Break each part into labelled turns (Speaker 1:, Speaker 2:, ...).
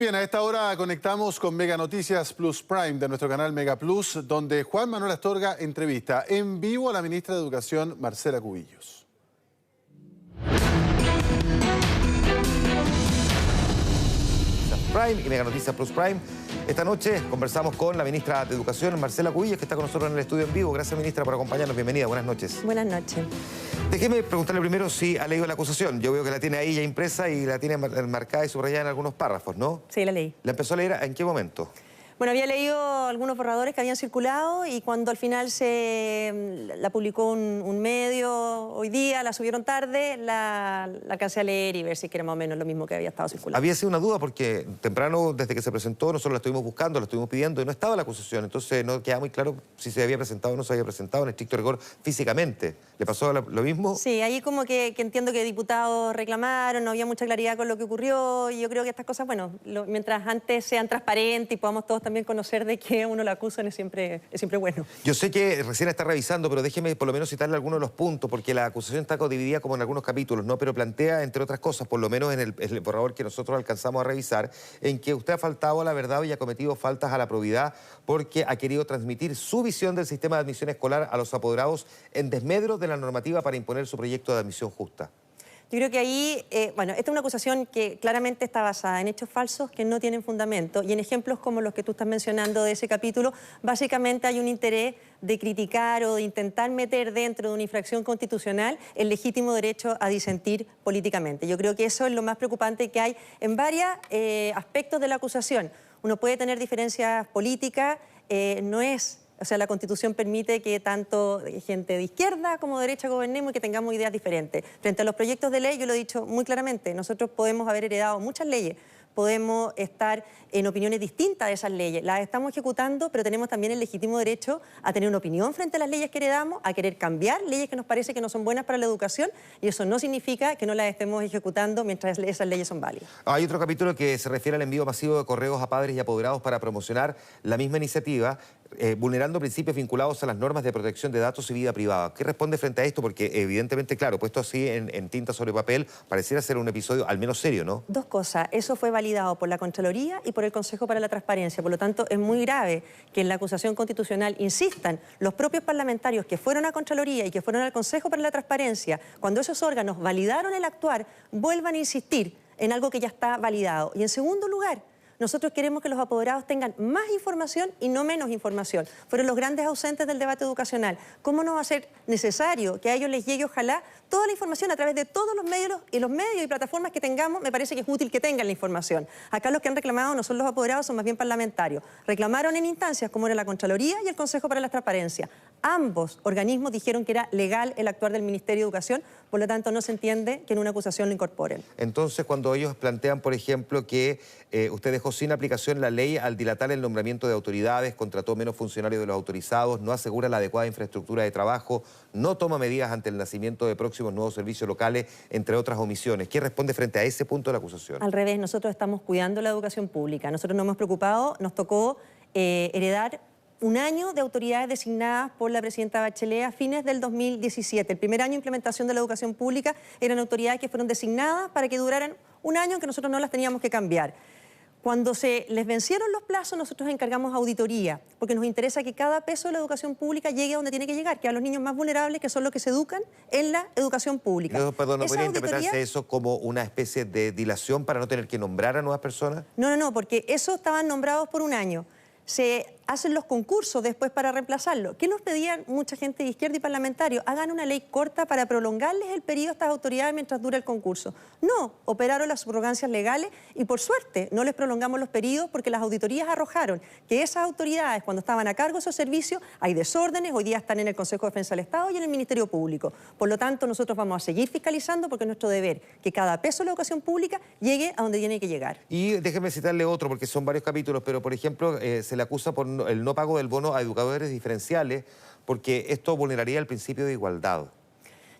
Speaker 1: Bien, a esta hora conectamos con Mega Noticias Plus Prime de nuestro canal Mega Plus, donde Juan Manuel Astorga entrevista en vivo a la ministra de Educación, Marcela Cubillos.
Speaker 2: Prime y Mega Noticias Plus Prime. Esta noche conversamos con la ministra de Educación, Marcela Cubillos, que está con nosotros en el estudio en vivo. Gracias, ministra, por acompañarnos. Bienvenida, buenas noches.
Speaker 3: Buenas noches.
Speaker 2: Déjeme preguntarle primero si ha leído la acusación. Yo veo que la tiene ahí ya impresa y la tiene marcada y subrayada en algunos párrafos, ¿no?
Speaker 3: Sí, la leí.
Speaker 2: ¿La empezó a leer en qué momento?
Speaker 3: Bueno, había leído algunos borradores que habían circulado y cuando al final la publicó un medio hoy día, la subieron tarde, la alcancé a leer y ver si era más o menos lo mismo que había estado circulando.
Speaker 2: Había sido una duda porque temprano, desde que se presentó, nosotros la estuvimos buscando, la estuvimos pidiendo y no estaba la acusación. Entonces no quedaba muy claro si se había presentado o no se había presentado en estricto rigor físicamente. ¿Le pasó lo mismo?
Speaker 3: Sí, ahí como que entiendo que diputados reclamaron, no había mucha claridad con lo que ocurrió y yo creo que estas cosas, bueno, mientras antes sean transparentes y podamos todos también conocer de qué uno lo acusan es siempre bueno.
Speaker 2: Yo sé que recién está revisando, pero déjeme por lo menos citarle algunos de los puntos, porque la acusación está dividida como en algunos capítulos, ¿no? Pero plantea, entre otras cosas, por lo menos en el borrador que nosotros alcanzamos a revisar, en que usted ha faltado a la verdad y ha cometido faltas a la probidad porque ha querido transmitir su visión del sistema de admisión escolar a los apoderados en desmedro de la normativa para imponer su proyecto de admisión justa.
Speaker 3: Yo creo que ahí, bueno, esta es una acusación que claramente está basada en hechos falsos que no tienen fundamento y en ejemplos como los que tú estás mencionando de ese capítulo, básicamente hay un interés de criticar o de intentar meter dentro de una infracción constitucional el legítimo derecho a disentir políticamente. Yo creo que eso es lo más preocupante que hay en varios aspectos de la acusación. Uno puede tener diferencias políticas, o sea, la Constitución permite que tanto gente de izquierda como de derecha gobernemos y que tengamos ideas diferentes. Frente a los proyectos de ley, yo lo he dicho muy claramente, nosotros podemos haber heredado muchas leyes, podemos estar en opiniones distintas de esas leyes, las estamos ejecutando, pero tenemos también el legítimo derecho a tener una opinión frente a las leyes que heredamos, a querer cambiar leyes que nos parece que no son buenas para la educación y eso no significa que no las estemos ejecutando mientras esas leyes son válidas.
Speaker 2: Hay otro capítulo que se refiere al envío masivo de correos a padres y apoderados para promocionar la misma iniciativa, vulnerando principios vinculados a las normas de protección de datos y vida privada. ¿Qué responde frente a esto? Porque evidentemente, claro, puesto así en tinta sobre papel, pareciera ser un episodio al menos serio, ¿no?
Speaker 3: Dos cosas. Eso fue validado por la Contraloría y por el Consejo para la Transparencia. Por lo tanto, es muy grave que en la acusación constitucional insistan los propios parlamentarios que fueron a Contraloría y que fueron al Consejo para la Transparencia, cuando esos órganos validaron el actuar, vuelvan a insistir en algo que ya está validado. Y en segundo lugar, nosotros queremos que los apoderados tengan más información y no menos información. Fueron los grandes ausentes del debate educacional. ¿Cómo no va a ser necesario que a ellos les llegue, ojalá, toda la información a través de todos los medios y plataformas que tengamos? Me parece que es útil que tengan la información. Acá los que han reclamado no son los apoderados, son más bien parlamentarios. Reclamaron en instancias como era la Contraloría y el Consejo para la Transparencia. Ambos organismos dijeron que era legal el actuar del Ministerio de Educación, por lo tanto no se entiende que en una acusación lo incorporen.
Speaker 2: Entonces, cuando ellos plantean, por ejemplo, que usted dejó sin aplicación la ley al dilatar el nombramiento de autoridades, contrató menos funcionarios de los autorizados, no asegura la adecuada infraestructura de trabajo, no toma medidas ante el nacimiento de próximos nuevos servicios locales, entre otras omisiones. ¿Qué responde frente a ese punto de la acusación?
Speaker 3: Al revés, nosotros estamos cuidando la educación pública. Nosotros nos hemos preocupado, nos tocó heredar un año de autoridades designadas por la presidenta Bachelet a fines del 2017. El primer año de implementación de la educación pública eran autoridades que fueron designadas para que duraran un año en que nosotros no las teníamos que cambiar. Cuando se les vencieron los plazos, nosotros encargamos auditoría, porque nos interesa que cada peso de la educación pública llegue a donde tiene que llegar, que a los niños más vulnerables, que son los que se educan en la educación pública.
Speaker 2: No, perdón, ¿no podría interpretarse eso como una especie de dilación para no tener que nombrar a nuevas personas?
Speaker 3: No, porque esos estaban nombrados por un año. Se hacen los concursos después para reemplazarlo. ¿Qué nos pedían mucha gente de izquierda y parlamentarios? Hagan una ley corta para prolongarles el periodo a estas autoridades mientras dura el concurso. No, operaron las subrogancias legales y por suerte no les prolongamos los periodos porque las auditorías arrojaron que esas autoridades cuando estaban a cargo de esos servicios hay desórdenes, hoy día están en el Consejo de Defensa del Estado y en el Ministerio Público. Por lo tanto, nosotros vamos a seguir fiscalizando porque es nuestro deber que cada peso de la educación pública llegue a donde tiene que llegar.
Speaker 2: Y déjeme citarle otro porque son varios capítulos, pero por ejemplo se le acusa por el no pago del bono a educadores diferenciales porque esto vulneraría el principio de igualdad.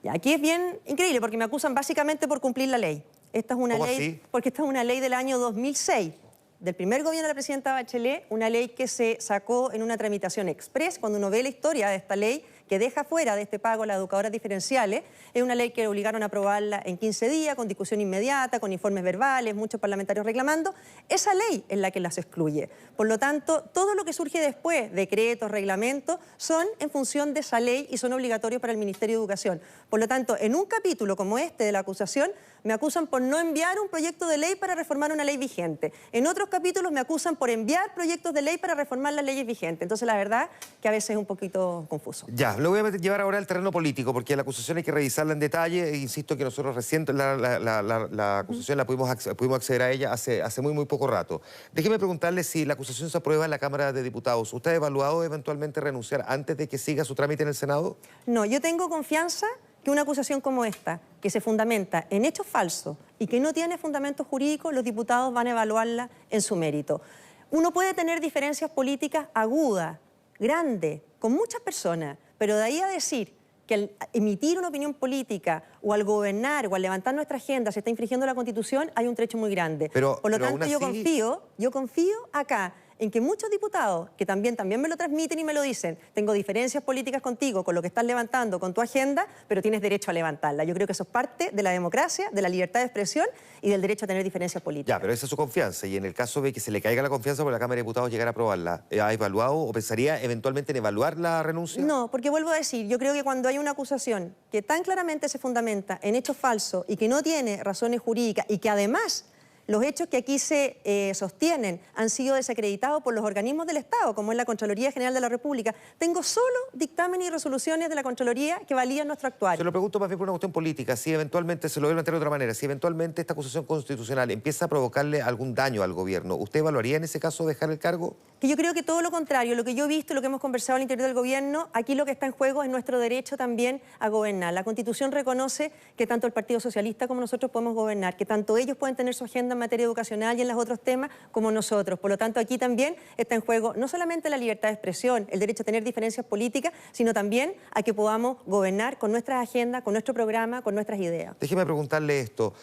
Speaker 3: Ya, aquí es bien increíble porque me acusan básicamente por cumplir la ley. Esta es una
Speaker 2: ¿Cómo
Speaker 3: ley,
Speaker 2: así?
Speaker 3: porque esta es una ley del año 2006, del primer gobierno de la presidenta Bachelet, una ley que se sacó en una tramitación express. Cuando uno ve la historia de esta ley, que deja fuera de este pago las educadoras diferenciales. Es una ley que obligaron a aprobarla en 15 días, con discusión inmediata, con informes verbales, muchos parlamentarios reclamando. Esa ley es la que las excluye. Por lo tanto, todo lo que surge después, decretos, reglamentos, son en función de esa ley y son obligatorios para el Ministerio de Educación. Por lo tanto, en un capítulo como este de la acusación, me acusan por no enviar un proyecto de ley para reformar una ley vigente. En otros capítulos me acusan por enviar proyectos de ley para reformar las leyes vigentes. Entonces, la verdad que a veces es un poquito confuso.
Speaker 2: Ya, lo voy a llevar ahora al terreno político, porque la acusación hay que revisarla en detalle. Insisto que nosotros recién la acusación la pudimos acceder a ella hace muy poco rato. Déjeme preguntarle si la acusación se aprueba en la Cámara de Diputados. ¿Usted ha evaluado eventualmente renunciar antes de que siga su trámite en el Senado?
Speaker 3: No, yo tengo confianza que una acusación como esta, que se fundamenta en hechos falsos y que no tiene fundamento jurídico, los diputados van a evaluarla en su mérito. Uno puede tener diferencias políticas agudas, grandes, con muchas personas, pero de ahí a decir que al emitir una opinión política o al gobernar o al levantar nuestra agenda se está infringiendo la Constitución, hay un trecho muy grande. Por lo tanto, yo confío acá en que muchos diputados, que también me lo transmiten y me lo dicen, tengo diferencias políticas contigo, con lo que estás levantando, con tu agenda, pero tienes derecho a levantarla. Yo creo que eso es parte de la democracia, de la libertad de expresión y del derecho a tener diferencias políticas.
Speaker 2: Ya, pero esa es su confianza. Y en el caso de que se le caiga la confianza por la Cámara de Diputados llegar a aprobarla, ¿ha evaluado o pensaría eventualmente en evaluar la renuncia?
Speaker 3: No, porque vuelvo a decir, yo creo que cuando hay una acusación que tan claramente se fundamenta en hechos falsos y que no tiene razones jurídicas y que además los hechos que aquí se sostienen han sido desacreditados por los organismos del Estado, como es la Contraloría General de la República. Tengo solo dictámenes y resoluciones de la Contraloría que valían nuestro actuario.
Speaker 2: Se lo pregunto más bien por una cuestión política. Si eventualmente, se lo voy a plantear de otra manera, si eventualmente esta acusación constitucional empieza a provocarle algún daño al gobierno, ¿usted evaluaría en ese caso dejar el cargo?
Speaker 3: Que yo creo que todo lo contrario, lo que yo he visto y lo que hemos conversado al interior del gobierno, aquí lo que está en juego es nuestro derecho también a gobernar. La Constitución reconoce que tanto el Partido Socialista como nosotros podemos gobernar, que tanto ellos pueden tener su agenda en materia educacional y en los otros temas como nosotros. Por lo tanto, aquí también está en juego no solamente la libertad de expresión, el derecho a tener diferencias políticas, sino también a que podamos gobernar con nuestras agendas, con nuestro programa, con nuestras ideas.
Speaker 2: Déjeme preguntarle esto.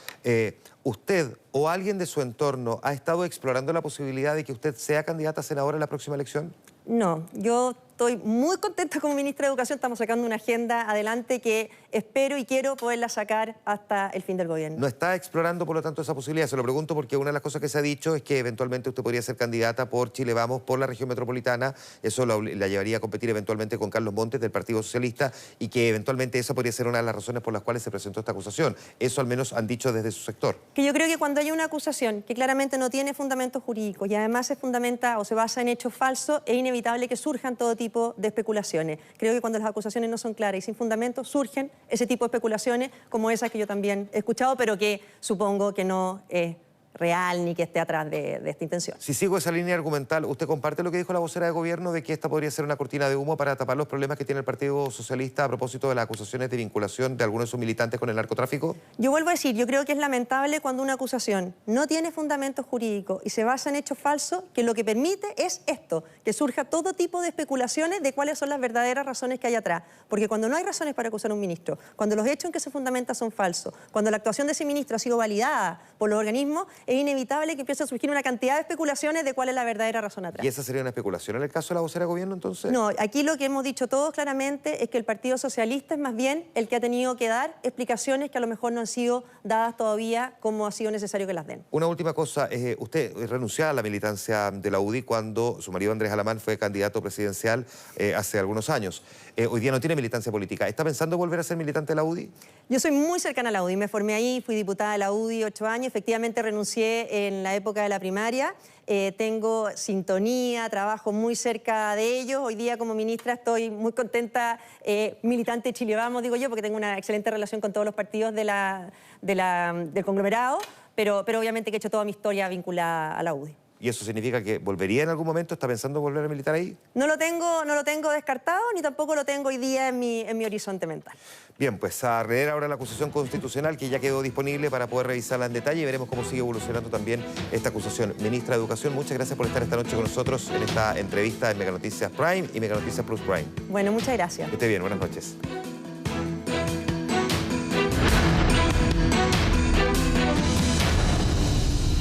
Speaker 2: ¿Usted o alguien de su entorno ha estado explorando la posibilidad de que usted sea candidata a senadora en la próxima elección?
Speaker 3: No, yo estoy muy contenta como ministra de Educación. Estamos sacando una agenda adelante que espero y quiero poderla sacar hasta el fin del gobierno.
Speaker 2: ¿No está explorando, por lo tanto, esa posibilidad? Se lo pregunto porque una de las cosas que se ha dicho es que eventualmente usted podría ser candidata por Chile Vamos, por la región metropolitana. Eso la llevaría a competir eventualmente con Carlos Montes del Partido Socialista y que eventualmente esa podría ser una de las razones por las cuales se presentó esta acusación. Eso al menos han dicho desde su sector.
Speaker 3: Que yo creo que cuando hay una acusación que claramente no tiene fundamentos jurídicos y además se fundamenta o se basa en hechos falsos, es inevitable que surjan todo tipo de especulaciones. Creo que cuando las acusaciones no son claras y sin fundamentos, surgen ese tipo de especulaciones como esas que yo también he escuchado, pero que supongo que no es real ni que esté atrás de esta intención.
Speaker 2: Si sigo esa línea argumental, ¿usted comparte lo que dijo la vocera de gobierno de que esta podría ser una cortina de humo para tapar los problemas que tiene el Partido Socialista a propósito de las acusaciones de vinculación de algunos de sus militantes con el narcotráfico?
Speaker 3: Yo vuelvo a decir, yo creo que es lamentable cuando una acusación no tiene fundamentos jurídicos y se basa en hechos falsos, que lo que permite es esto, que surja todo tipo de especulaciones de cuáles son las verdaderas razones que hay atrás. Porque cuando no hay razones para acusar a un ministro, cuando los hechos en que se fundamenta son falsos, cuando la actuación de ese ministro ha sido validada por los organismos, es inevitable que empiece a surgir una cantidad de especulaciones de cuál es la verdadera razón atrás.
Speaker 2: ¿Y esa sería una especulación en el caso de la vocera de gobierno, entonces?
Speaker 3: No, aquí lo que hemos dicho todos claramente es que el Partido Socialista es más bien el que ha tenido que dar explicaciones que a lo mejor no han sido dadas todavía como ha sido necesario que las den.
Speaker 2: Una última cosa, usted renunció a la militancia de la UDI cuando su marido Andrés Alamán fue candidato presidencial hace algunos años. Hoy día no tiene militancia política. ¿Está pensando volver a ser militante de la UDI?
Speaker 3: Yo soy muy cercana a la UDI, me formé ahí, fui diputada de la UDI 8 años, efectivamente renuncié en la época de la primaria, tengo sintonía, trabajo muy cerca de ellos, hoy día como ministra estoy muy contenta, militante de Chile Vamos, digo yo, porque tengo una excelente relación con todos los partidos del conglomerado, pero obviamente que he hecho toda mi historia vinculada a la UDI.
Speaker 2: ¿Y eso significa que volvería en algún momento? ¿Está pensando volver a militar ahí?
Speaker 3: No lo tengo descartado, ni tampoco lo tengo hoy día en mi horizonte mental.
Speaker 2: Bien, pues a leer ahora la acusación constitucional que ya quedó disponible para poder revisarla en detalle y veremos cómo sigue evolucionando también esta acusación. Ministra de Educación, muchas gracias por estar esta noche con nosotros en esta entrevista en Mega Noticias Prime y Mega Noticias Plus Prime.
Speaker 3: Bueno, muchas gracias.
Speaker 2: Que esté bien, buenas noches.